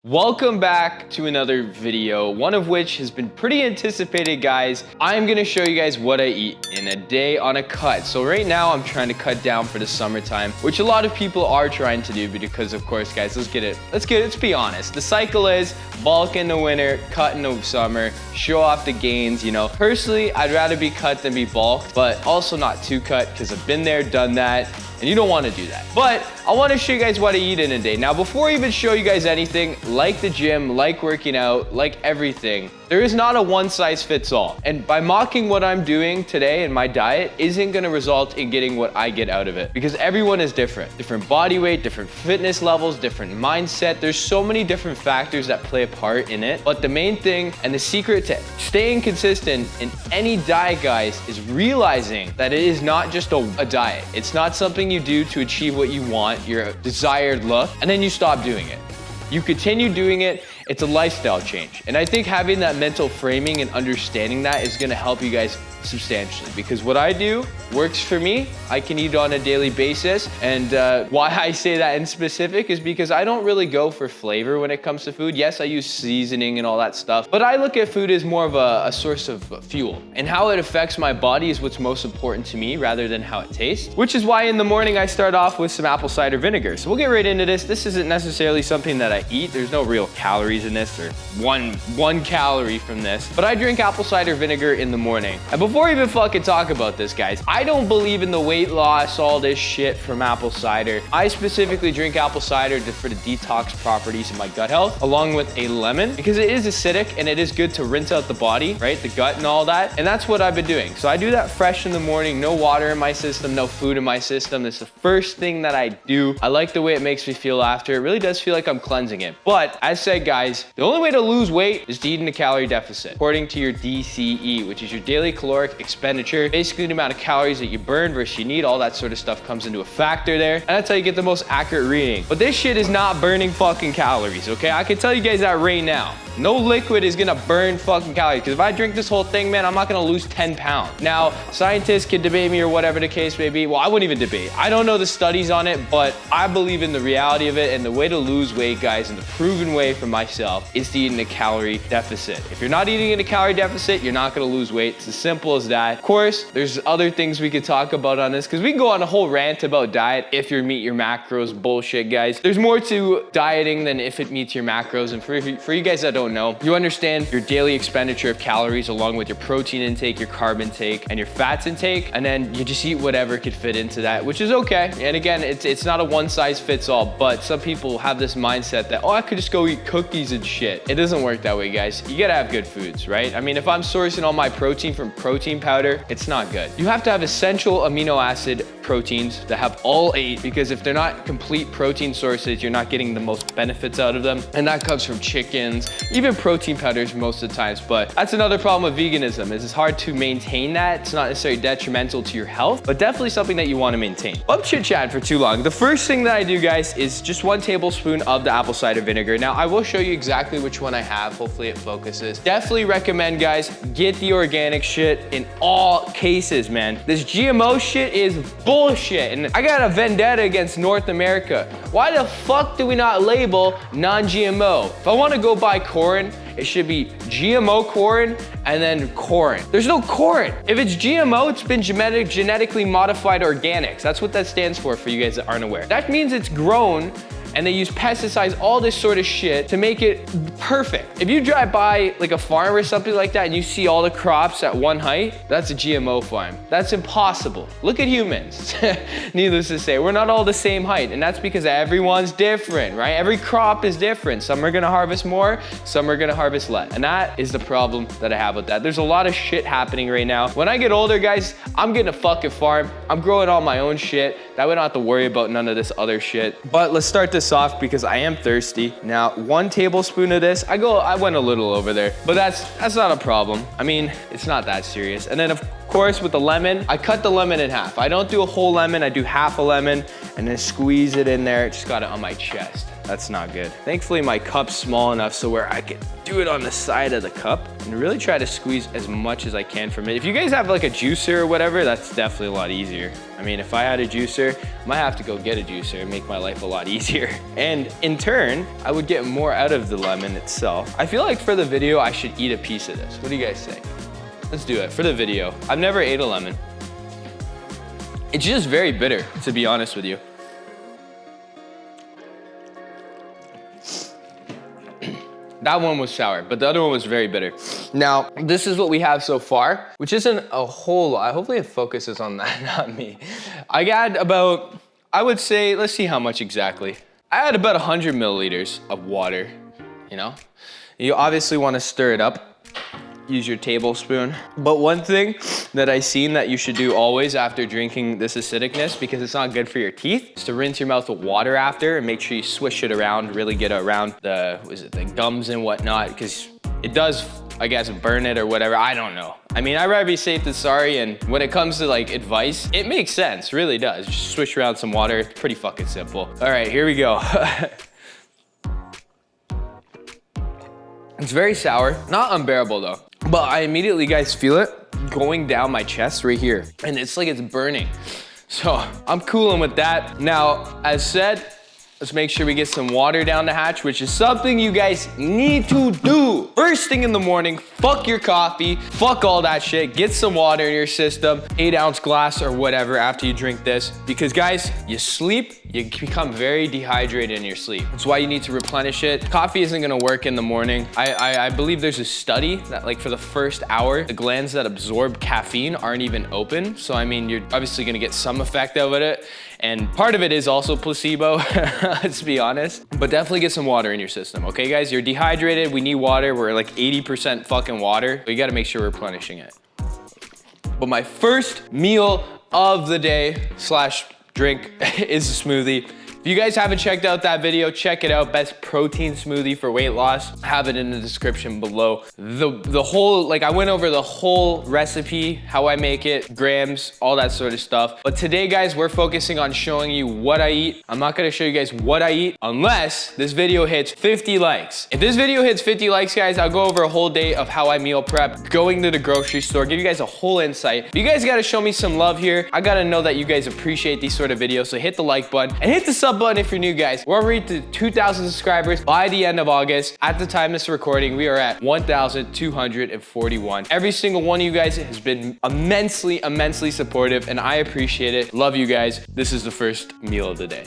Welcome back to another video, one of which has been pretty anticipated, guys. I'm gonna show you guys what I eat in a day on a cut. So right now I'm trying to cut down for the summertime, which a lot of people are trying to do because of course, guys, let's be honest. The cycle is bulk in the winter, cut in the summer, show off the gains, you know. Personally, I'd rather be cut than be bulked, but also not too cut because I've been there, done that, and you don't want to do that. But I want to show you guys what I eat in a day. Now, before I even show you guys anything, like the gym, like working out, like everything, there is not a one size fits all. And by mocking what I'm doing today in my diet isn't going to result in getting what I get out of it, because everyone is different. Different body weight, different fitness levels, different mindset. There's so many different factors that play a part in it. But the main thing and the secret to staying consistent in any diet, guys, is realizing that it is not just a diet. It's not something you do to achieve what you want, your desired look, and then you stop doing it. You continue doing it. It's a lifestyle change. And I think having that mental framing and understanding that is gonna help you guys substantially, because what I do works for me. I can eat on a daily basis. And why I say that in specific is because I don't really go for flavor when it comes to food. Yes, I use seasoning and all that stuff, but I look at food as more of a source of fuel. And how it affects my body is what's most important to me rather than how it tastes, which is why in the morning I start off with some apple cider vinegar. So we'll get right into this. This isn't necessarily something that I eat. There's no real calories in this, or one calorie from this, but I drink apple cider vinegar in the morning. And before I even fucking talk about this, guys, I don't believe in the weight loss, all this shit from apple cider. I specifically drink apple cider for the detox properties of my gut health, along with a lemon, because it is acidic and it is good to rinse out the body, right? The gut and all that. And that's what I've been doing. So I do that fresh in the morning, no water in my system, no food in my system. That's the first thing that I do. I like the way it makes me feel after. It really does feel like I'm cleansing it. But as said, guys, the only way to lose weight is to eat in a calorie deficit, according to your DCE, which is your daily caloric expenditure. Basically, the amount of calories that you burn versus you need, all that sort of stuff comes into a factor there. And that's how you get the most accurate reading. But this shit is not burning fucking calories, okay? I can tell you guys that right now. No liquid is gonna burn fucking calories, because if I drink this whole thing, man, I'm not gonna lose 10 pounds. Now, scientists can debate me or whatever the case may be. Well, I wouldn't even debate. I don't know the studies on it, but I believe in the reality of it, and the way to lose weight, guys, and the proven way for myself is to eat in a calorie deficit. If you're not eating in a calorie deficit, you're not gonna lose weight. It's as simple as that. Of course, there's other things we could talk about on this, because we can go on a whole rant about diet, if you meet your macros bullshit, guys. There's more to dieting than if it meets your macros, and for you guys that don't know, you understand your daily expenditure of calories along with your protein intake, your carb intake, and your fats intake, and then you just eat whatever could fit into that, which is okay. And again, it's not a one size fits all, but some people have this mindset that, oh, I could just go eat cookies and shit. It doesn't work that way, guys. You gotta have good foods, right? I mean, if I'm sourcing all my protein from protein powder, it's not good. You have to have essential amino acid proteins that have all 8, because if they're not complete protein sources, you're not getting the most benefits out of them. And that comes from chickens, even protein powders most of the times. But that's another problem with veganism, is it's hard to maintain that. It's not necessarily detrimental to your health, but definitely something that you want to maintain. I'm chit-chatting for too long. The first thing that I do, guys, is just 1 tablespoon of the apple cider vinegar. Now, I will show you exactly which one I have. Hopefully it focuses. Definitely recommend, guys, get the organic shit in all cases, man. This GMO shit is bullshit, and I got a vendetta against North America. Why the fuck do we not label non-GMO? If I want to go buy corn, it should be GMO corn and then corn. There's no corn. If it's GMO, it's been genetically modified organics. That's what that stands for you guys that aren't aware. That means it's grown and they use pesticides, all this sort of shit to make it perfect. If you drive by like a farm or something like that and you see all the crops at one height, that's a GMO farm. That's impossible. Look at humans. Needless to say, we're not all the same height, and that's because everyone's different, right? Every crop is different. Some are gonna harvest more, some are gonna harvest less. And that is the problem that I have with that. There's a lot of shit happening right now. When I get older, guys, I'm getting a fucking farm. I'm growing all my own shit. That way I don't have to worry about none of this other shit. But let's start this off because I am thirsty. Now, 1 tablespoon of this, I went a little over there, but that's not a problem. I mean, it's not that serious. And then of course, with the lemon, I cut the lemon in half. I don't do a whole lemon, I do half a lemon and then squeeze it in there. Just got it on my chest. That's not good. Thankfully, my cup's small enough so where I can do it on the side of the cup and really try to squeeze as much as I can from it. If you guys have like a juicer or whatever, that's definitely a lot easier. I mean, if I had a juicer, I might have to go get a juicer and make my life a lot easier. And in turn, I would get more out of the lemon itself. I feel like for the video, I should eat a piece of this. What do you guys say? Let's do it for the video. I've never ate a lemon. It's just very bitter, to be honest with you. That one was sour, but the other one was very bitter. Now, this is what we have so far, which isn't a whole lot. Hopefully it focuses on that, not me. I got about, I would say, let's see how much exactly. I had about 100 milliliters of water, you know? You obviously want to stir it up. Use your tablespoon. But one thing that I've seen that you should do always after drinking this acidicness, because it's not good for your teeth, is to rinse your mouth with water after and make sure you swish it around, really get it around the gums and whatnot, because it does, I guess, burn it or whatever. I don't know. I mean, I'd rather be safe than sorry, and when it comes to like advice, it makes sense, really does. Just swish around some water, it's pretty fucking simple. All right, here we go. It's very sour, not unbearable though. But I immediately, guys, feel it going down my chest right here. And it's like it's burning. So I'm cooling with that. Now, as said, let's make sure we get some water down the hatch, which is something you guys need to do. First thing in the morning, fuck your coffee, fuck all that shit. Get some water in your system, 8-ounce glass or whatever after you drink this. Because guys, you sleep, you become very dehydrated in your sleep. That's why you need to replenish it. Coffee isn't gonna work in the morning. I believe there's a study that like for the first hour, the glands that absorb caffeine aren't even open. So I mean, you're obviously gonna get some effect out of it. And part of it is also placebo, let's be honest. But definitely get some water in your system, okay guys? You're dehydrated, we need water. We're like 80% fucking water. We gotta make sure we're replenishing it. But my first meal of the day slash drink is a smoothie. If you guys haven't checked out that video, check it out. Best protein smoothie for weight loss. I have it in the description below. The whole, like I went over the whole recipe, how I make it, grams, all that sort of stuff. But today, guys, we're focusing on showing you what I eat. I'm not gonna show you guys what I eat unless this video hits 50 likes. If this video hits 50 likes, guys, I'll go over a whole day of how I meal prep, going to the grocery store, give you guys a whole insight. You guys gotta show me some love here. I gotta know that you guys appreciate these sort of videos. So hit the like button and hit the sub button if you're new, guys. We're already to 2,000 subscribers by the end of August. At the time of this recording, we are at 1,241. Every single one of you guys has been immensely supportive, and I appreciate it. Love you guys. This is the first meal of the day.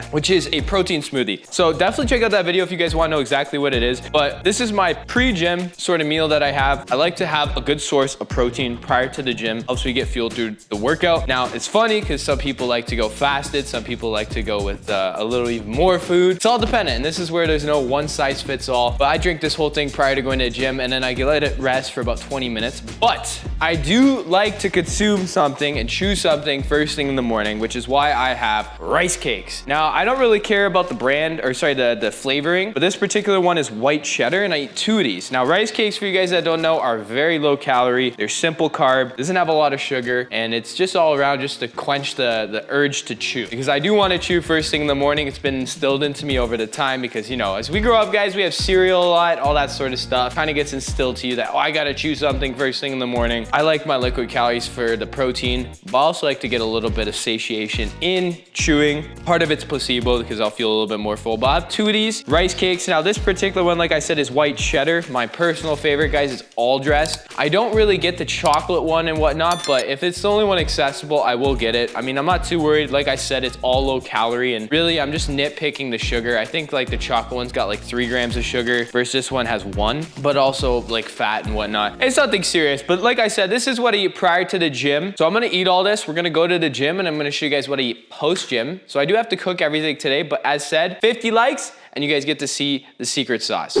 Which is a protein smoothie. So definitely check out that video if you guys want to know exactly what it is. But this is my pre-gym sort of meal that I have. I like to have a good source of protein prior to the gym. Helps me get fueled through the workout. Now, it's funny because some people like to go fasted. Some people like to go with a little even more food. It's all dependent. And this is where there's no one size fits all. But I drink this whole thing prior to going to the gym, and then I let it rest for about 20 minutes. But I do like to consume something and choose something first thing in the morning, which is why I have rice cakes. Now, I don't really care about the brand, or sorry, the flavoring, but this particular one is white cheddar, and I eat 2 of these. Now, rice cakes, for you guys that don't know, are very low calorie. They're simple carb, doesn't have a lot of sugar, and it's just all around just to quench the urge to chew. Because I do want to chew first thing in the morning. It's been instilled into me over the time because, you know, as we grow up, guys, we have cereal a lot, all that sort of stuff. Kind of gets instilled to you that, oh, I gotta chew something first thing in the morning. I like my liquid calories for the protein, but I also like to get a little bit of satiation in chewing. Part of it's placebo because I'll feel a little bit more full. But I have 2 of these rice cakes. Now, this particular one, like I said, is white cheddar. My personal favorite, guys, is all dressed. I don't really get the chocolate one and whatnot, but if it's the only one accessible, I will get it. I mean, I'm not too worried. Like I said, it's all low calorie, and really, I'm just nitpicking the sugar. I think like the chocolate one's got like 3 grams of sugar versus this one has 1, but also like fat and whatnot. It's nothing serious, but like I said, this is what I eat prior to the gym. So I'm gonna eat all this. We're gonna go to the gym, and I'm gonna show you guys what I eat post-gym. So I do have to cook everything today, but as said, 50 likes, and you guys get to see the secret sauce.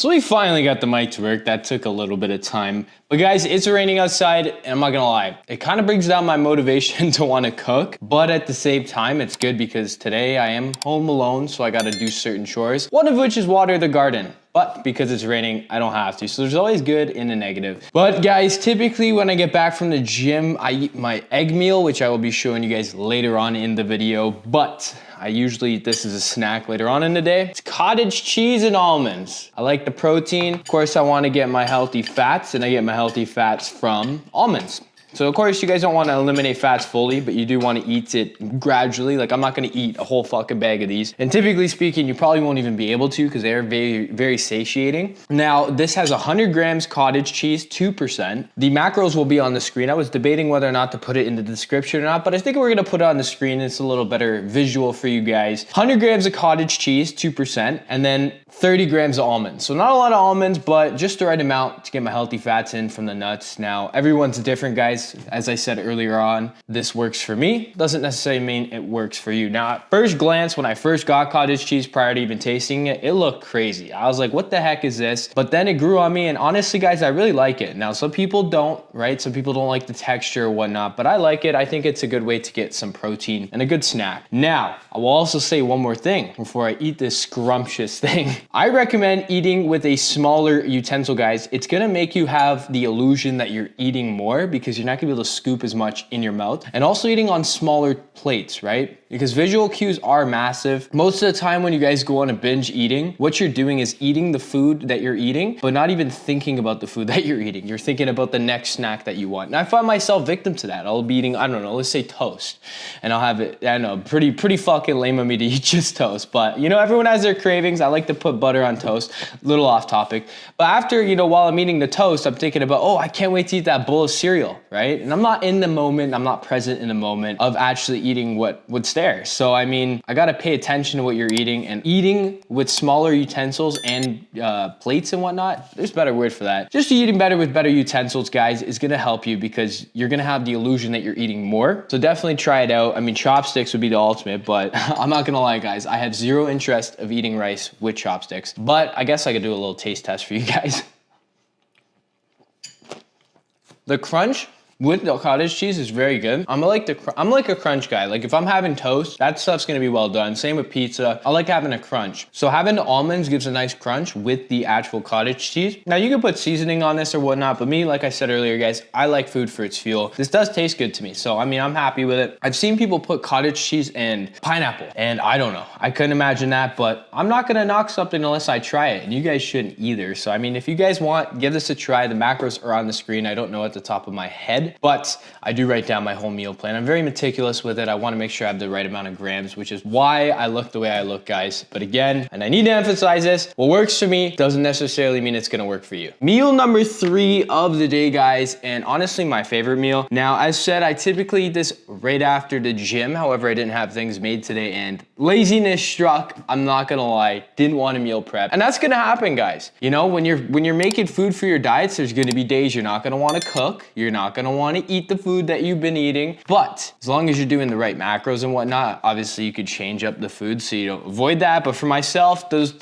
So we finally got the mic to work. That took a little bit of time. But guys, it's raining outside, and I'm not gonna lie, it kind of brings down my motivation to want to cook. But at the same time, it's good because today I am home alone, so I gotta do certain chores. One of which is water the garden. But because it's raining, I don't have to. So there's always good and a negative. But guys, typically when I get back from the gym, I eat my egg meal, which I will be showing you guys later on in the video. But I usually eat this as a snack later on in the day. It's cottage cheese and almonds. I like the protein. Of course, I want to get my healthy fats, and I get my healthy fats from almonds. So of course you guys don't want to eliminate fats fully, but you do want to eat it gradually. Like I'm not going to eat a whole fucking bag of these. And typically speaking, you probably won't even be able to because they are very, very satiating. Now this has 100 grams cottage cheese, 2%. The macros will be on the screen. I was debating whether or not to put it in the description or not, but I think we're going to put it on the screen. It's a little better visual for you guys. 100 grams of cottage cheese, 2%, and then 30 grams of almonds. So not a lot of almonds, but just the right amount to get my healthy fats in from the nuts. Now everyone's different, guys. As I said earlier on, this works for me. Doesn't necessarily mean it works for you. Now, at first glance, when I first got cottage cheese prior to even tasting it, it looked crazy. I was like, what the heck is this? But then it grew on me, and honestly, guys, I really like it. Now, some people don't, right? Some people don't like the texture or whatnot, but I like it. I think it's a good way to get some protein and a good snack. Now, I will also say one more thing before I eat this scrumptious thing. I recommend eating with a smaller utensil, guys. It's gonna make you have the illusion that you're eating more because you're not gonna be able to scoop as much in your mouth, and also eating on smaller plates, right? Because visual cues are massive. Most of the time when you guys go on a binge eating, what you're doing is eating the food that you're eating, but not even thinking about the food that you're eating. You're thinking about the next snack that you want. And I find myself victim to that. I'll be eating, I don't know, let's say toast. And I'll have it, I know, pretty fucking lame of me to eat just toast. But you know, everyone has their cravings. I like to put butter on toast. A little off topic. But after, you know, while I'm eating the toast, I'm thinking about, oh, I can't wait to eat that bowl of cereal, right? And I'm not in the moment. I'm not present in the moment of actually eating what's there. So, I mean, I gotta pay attention to what you're eating, and eating with smaller utensils and plates and whatnot, there's a better word for that. Just eating better with better utensils, guys, is gonna help you because you're gonna have the illusion that you're eating more. So definitely try it out. I mean, chopsticks would be the ultimate, but I'm not gonna lie, guys, I have zero interest of eating rice with chopsticks, but I guess I could do a little taste test for you guys. The crunch with the cottage cheese is very good. I'm like a crunch guy. Like if I'm having toast, that stuff's gonna be well done. Same with pizza. I like having a crunch. So having the almonds gives a nice crunch with the actual cottage cheese. Now you can put seasoning on this or whatnot, but me, like I said earlier, guys, I like food for its fuel. This does taste good to me. So I mean, I'm happy with it. I've seen people put cottage cheese and pineapple, and I don't know. I couldn't imagine that, but I'm not gonna knock something unless I try it, and you guys shouldn't either. So I mean, if you guys want, give this a try. The macros are on the screen. I don't know at the top of my head, but I do write down my whole meal plan. I'm very meticulous with it. I want to make sure I have the right amount of grams, which is why I look the way I look, guys. But again, and I need to emphasize this, what works for me doesn't necessarily mean it's gonna work for you. Meal number 3 of the day, guys, and honestly my favorite meal. Now, as said, I typically eat this right after the gym. However, I didn't have things made today and laziness struck. I'm not gonna lie, didn't want to meal prep. And that's gonna happen, guys. You know, when you're making food for your diets, there's gonna be days you're not gonna want to cook. You're not gonna want to eat the food that you've been eating. But as long as you're doing the right macros and whatnot, obviously you could change up the food so you don't avoid that. But for myself, those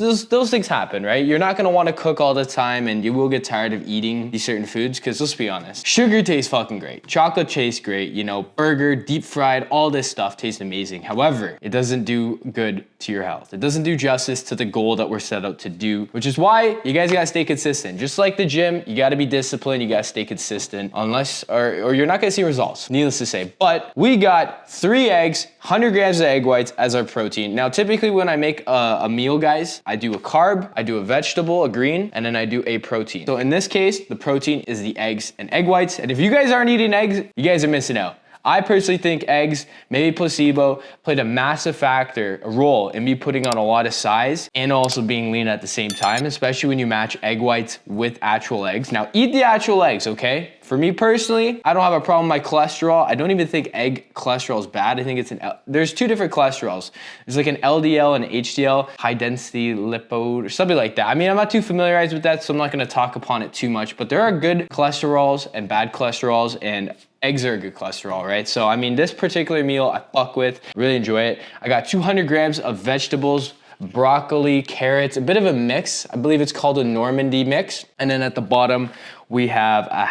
things happen, right? You're not gonna want to cook all the time, and you will get tired of eating these certain foods because let's be honest, sugar tastes fucking great. Chocolate tastes great, you know, burger, deep fried, all this stuff tastes amazing. However, it doesn't do good to your health. It doesn't do justice to the goal that we're set out to do, which is why you guys gotta stay consistent. Just like the gym, you gotta be disciplined, you gotta stay consistent, unless, or you're not gonna see results, needless to say. But we got 3 eggs, 100 grams of egg whites as our protein. Now, typically when I make a meal, guys, I do a carb, I do a vegetable, a green, and then I do a protein. So in this case, the protein is the eggs and egg whites. And if you guys aren't eating eggs, you guys are missing out. I personally think eggs, maybe placebo, played a massive factor, a role in me putting on a lot of size and also being lean at the same time, especially when you match egg whites with actual eggs. Now, eat the actual eggs, okay? For me personally, I don't have a problem with my cholesterol. I don't even think egg cholesterol is bad. I think it's there's 2 different cholesterols. There's like an LDL and HDL, high density lipo, or something like that. I mean, I'm not too familiarized with that, so I'm not gonna talk upon it too much, but there are good cholesterols and bad cholesterols, and eggs are a good cholesterol, right? So, I mean, this particular meal I fuck with, really enjoy it. I got 200 grams of vegetables, broccoli, carrots, a bit of a mix. I believe it's called a Normandy mix. And then at the bottom, we have a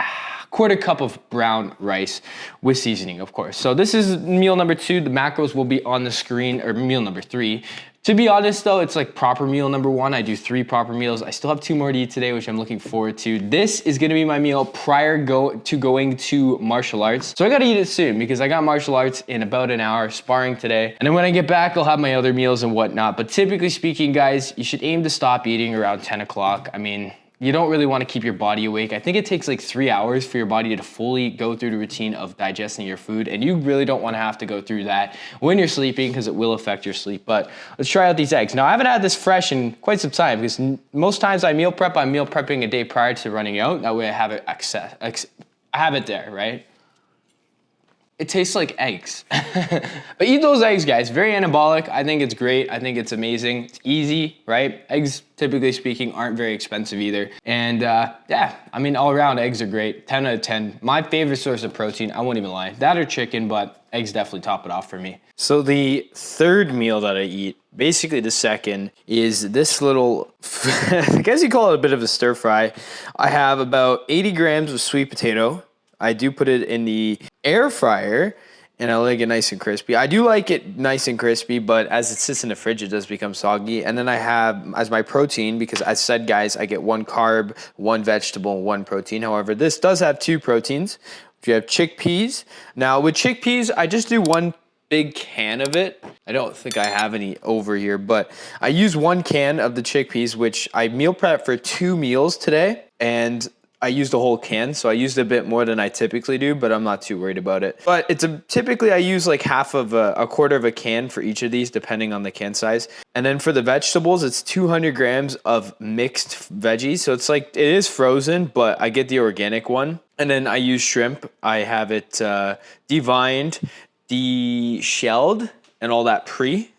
quarter cup of brown rice with seasoning, of course. So this is meal number 2. The macros will be on the screen, or meal number 3. To be honest though, it's like proper meal number 1. I do 3 proper meals. I still have 2 more to eat today, which I'm looking forward to. This is gonna be my meal prior to going to martial arts. So I gotta eat it soon because I got martial arts in about an hour, sparring today. And then when I get back, I'll have my other meals and whatnot. But typically speaking, guys, you should aim to stop eating around 10 o'clock. I mean, you don't really want to keep your body awake. I think it takes like 3 hours for your body to fully go through the routine of digesting your food, and you really don't want to have to go through that when you're sleeping because it will affect your sleep. But let's try out these eggs. Now, I haven't had this fresh in quite some time because most times I meal prep, I'm meal prepping a day prior to running out. That way I have it I have it there, right? It tastes like eggs. But eat those eggs, guys. Very anabolic. I think it's great. I think it's amazing. It's easy, right? Eggs, typically speaking, aren't very expensive either. And yeah, I mean, all around, eggs are great. 10 out of 10. My favorite source of protein, I won't even lie. That or chicken, but eggs definitely top it off for me. So the third meal that I eat, basically the second, is this little, I guess you call it a bit of a stir fry. I have about 80 grams of sweet potato. I do put it in the air fryer and I like it nice and crispy. I do like it nice and crispy, but as it sits in the fridge, it does become soggy. And then I have as my protein, because as said, guys, I get 1 carb, 1 vegetable, and 1 protein. However, this does have 2 proteins. You have chickpeas. Now with chickpeas, I just do 1 big can of it. I don't think I have any over here, but I use 1 can of the chickpeas, which I meal prep for 2 meals today. And I used a whole can, so I used a bit more than I typically do, but I'm not too worried about it. But it's typically I use like half of a quarter of a can for each of these, depending on the can size. And then for the vegetables, it's 200 grams of mixed veggies. So it's like, it is frozen, but I get the organic one. And then I use shrimp. I have it devined, de-shelled, and all that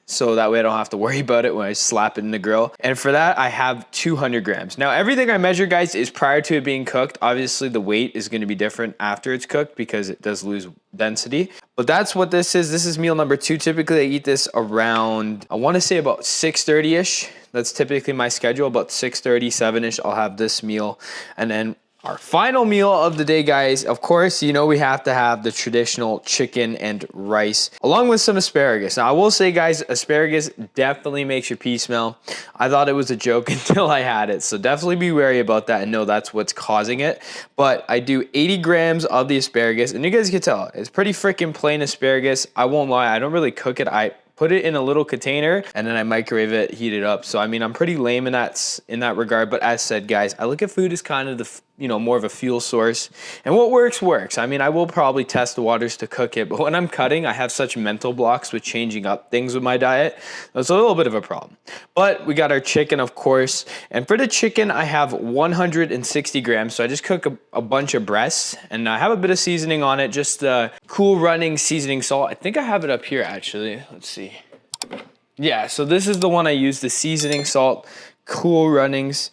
so that way I don't have to worry about it when I slap it in the grill. And for that, I have 200 grams. Now, everything I measure, guys, is prior to it being cooked. Obviously, the weight is going to be different after it's cooked because it does lose density. But that's what this is. This is meal number 2. Typically, I eat this around, I want to say about 6:30-ish. That's typically my schedule. About 6:30, 7-ish, I'll have this meal. And then our final meal of the day, guys, of course, you know we have to have the traditional chicken and rice, along with some asparagus. Now, I will say, guys, asparagus definitely makes your pee smell. I thought it was a joke until I had it, so definitely be wary about that and know that's what's causing it. But I do 80 grams of the asparagus, and you guys can tell, it's pretty freaking plain asparagus. I won't lie, I don't really cook it. I put it in a little container and then I microwave it, heat it up. So I mean, I'm pretty lame in that regard. But as said, guys, I look at food as kind of the, you know, more of a fuel source, and what works works. I mean, I will probably test the waters to cook it, but when I'm cutting, I have such mental blocks with changing up things with my diet. It's a little bit of a problem. But we got our chicken, of course, and for the chicken, I have 160 grams. So I just cook a bunch of breasts, and I have a bit of seasoning on it, just Cool Running seasoning salt. I think I have it up here actually. Let's see. Yeah, so this is the one I use, the seasoning salt, Cool Runnings.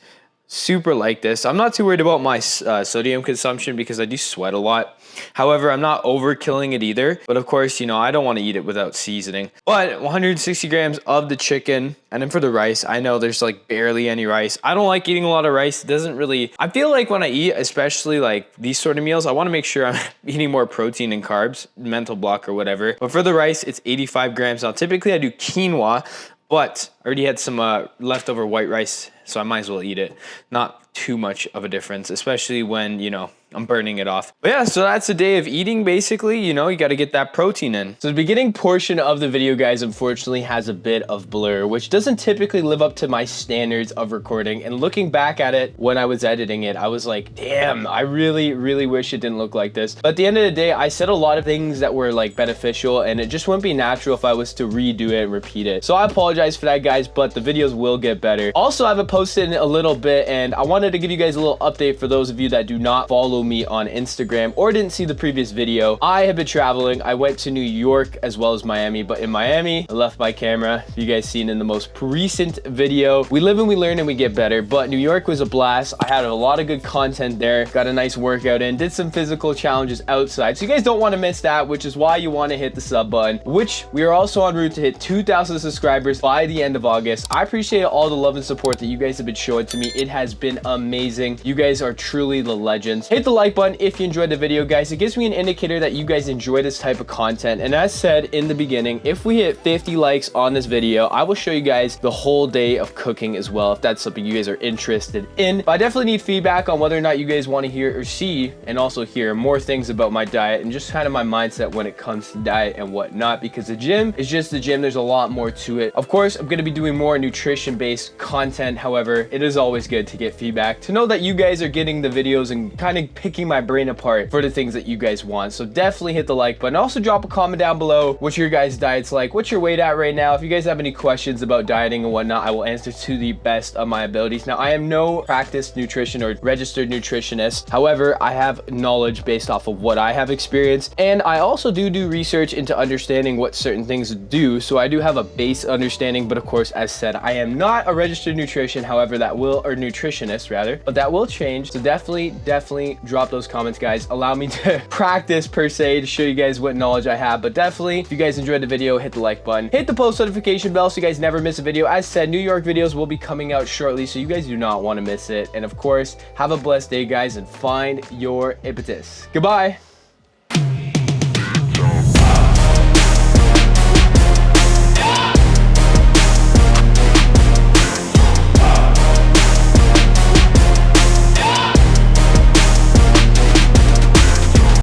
Super like this. I'm not too worried about my sodium consumption because I do sweat a lot. However, I'm not overkilling it either. But of course, you know, I don't want to eat it without seasoning. But 160 grams of the chicken. And then for the rice, I know there's like barely any rice. I don't like eating a lot of rice. It doesn't really, I feel like when I eat, especially like these sort of meals, I want to make sure I'm eating more protein and carbs, mental block or whatever. But for the rice, it's 85 grams. Now, typically I do quinoa, but I already had some leftover white rice, so I might as well eat it. Not too much of a difference, especially when, you know, I'm burning it off. But yeah, so that's a day of eating, basically. You know, you got to get that protein in. So the beginning portion of the video, guys, unfortunately has a bit of blur, which doesn't typically live up to my standards of recording. And looking back at it when I was editing it, I was like, damn, I really, really wish it didn't look like this. But at the end of the day, I said a lot of things that were like beneficial, and it just wouldn't be natural if I was to redo it and repeat it. So I apologize for that, guys, but the videos will get better. Also, I haven't posted in a little bit, and I wanted to give you guys a little update for those of you that do not follow me on Instagram or didn't see the previous video. I have been traveling. I went to New York as well as Miami, but in Miami, I left my camera. You guys seen in the most recent video. We live and we learn and we get better, but New York was a blast. I had a lot of good content there. Got a nice workout in, did some physical challenges outside. So you guys don't want to miss that, which is why you want to hit the sub button, which we are also en route to hit 2,000 subscribers by the end of August. I appreciate all the love and support that you guys have been showing to me. It has been amazing. You guys are truly the legends. Hit the like button if you enjoyed the video, guys. It gives me an indicator that you guys enjoy this type of content. And as said in the beginning, if we hit 50 likes on this video, I will show you guys the whole day of cooking as well, if that's something you guys are interested in. But I definitely need feedback on whether or not you guys want to hear or see and also hear more things about my diet and just kind of my mindset when it comes to diet and whatnot, because the gym is just the gym. There's a lot more to it. Of course, I'm going to be doing more nutrition based content. However, it is always good to get feedback, to know that you guys are getting the videos and kind of picking my brain apart for the things that you guys want. So definitely hit the like button. Also drop a comment down below what your guys' diet's like, what's your weight at right now. If you guys have any questions about dieting and whatnot, I will answer to the best of my abilities. Now, I am no practiced nutrition or registered nutritionist. However, I have knowledge based off of what I have experienced, and I also do research into understanding what certain things do. So I do have a base understanding, but of course, as said, I am not a registered nutritionist. However, that will, or nutritionist rather, but that will change. So definitely drop those comments, guys. Allow me to practice per se, to show you guys what knowledge I have. But definitely, if you guys enjoyed the video, hit the like button, hit the post notification bell so you guys never miss a video. As said, New York videos will be coming out shortly, so you guys do not want to miss it. And of course, have a blessed day, guys, and find your impetus. Goodbye.